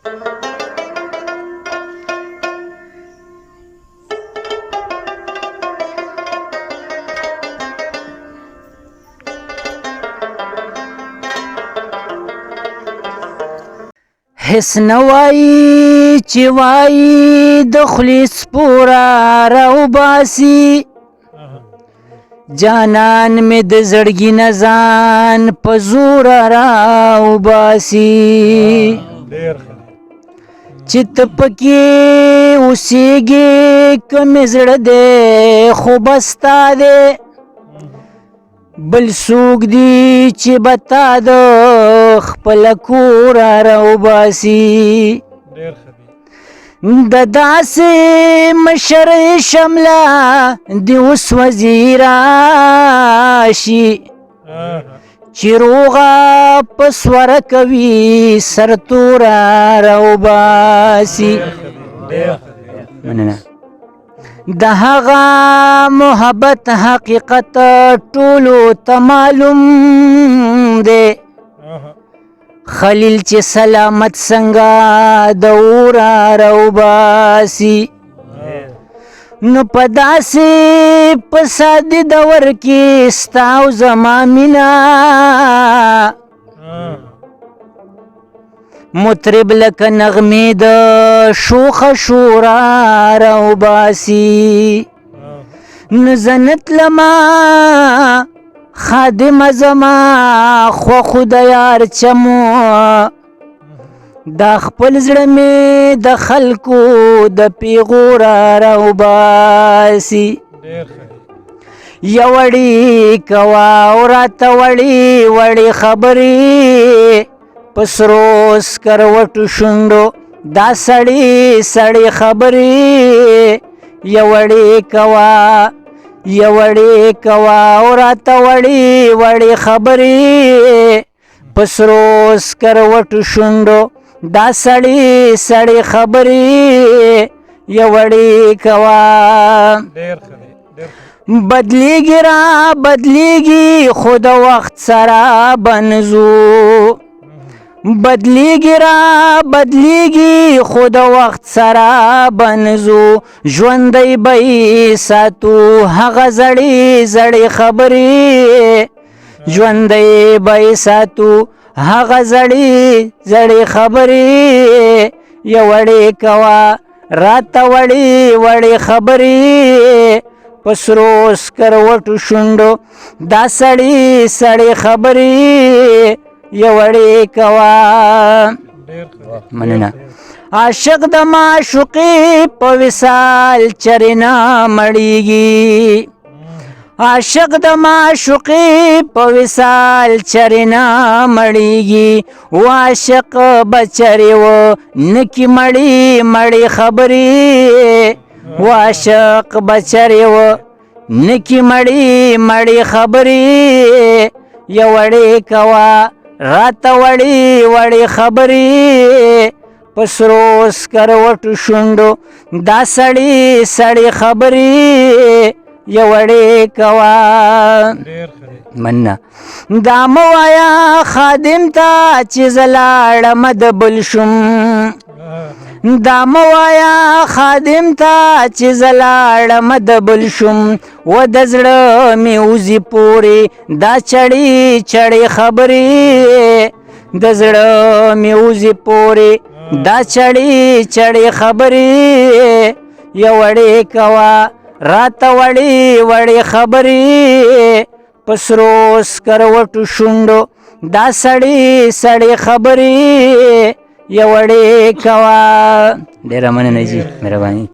هس نوایی چی وایی دخلی سپورا رو باسی جانان می د زړګي نزان پزور راو باسی چت پکی اوسیږي کم زړه دې خو بستا دې بل سوق دی چې بتا د خپل کور راو باسی د داسې مشر شمله دی اوس وزیرا شي چې روغه په سوره کوي سرتوره راو باسی مننه د هغه محبت حقیقت ټولو ته معلوم دی خلیل چې سلامت څنګه د اوره راو باسی نو په داسې په سادي دور کې ستا او زما مینه مطرب لکه نغمې د شوخه شورا راو باسی نو زه نتلمه خادم زما خو خود یار چمو دا خپل زړه مې د خلکو د پیغوره راو باسی یوړی کوا او راته وړی وړی خبرې پسرو سکروټو شونډو دا سړی سړی خبرې یوړی کوا او راته وړی وړی خبرې پسرو سکروټو شونډو دا سړی سړی خبرې یوړی کوا بدلیږي را بدلیږي خو د وخت سره بنځو بدلیږي را بدلیږي خو د وخت سره بنځو ژوندی به ساتو هغه زړې زړې خبرې ژوندی به ساتو هغه زړې زړې خبرې یوړې کوا راته وړې وړې خبرې پسرو سکروټو شونډو دا سړې سړې خبرې یوړی کوا مننه عاشق د معشوقې په وصال چرنا مړیږي عاشق د معشوقې په وصال چرنا مړیږي و عاشق بچری و نکی مړی مړی خبرې و عاشق بچری و نکی مړی مړی خبرې یوړی کوا راته وړی وړی خبرې پسرو سکروټو شونډو دا سړی سړی خبرې یوړی کوا مننه دا مه وایه خادم ته چې زه لاړمه د بل شوم دا مه وایه خادم ته چې زه لاړمه د بل شوم و د زړه مې وزي پورې دا چړې چړې خبرې د زړه مې وزي پورې دا چړې چړې خبرې یوړې کوا راته وړې وړې خبرې پسرو سکروټو شونډو دا سړې سړې خبرې یوړې کوا ډېره مننه جی مهرباني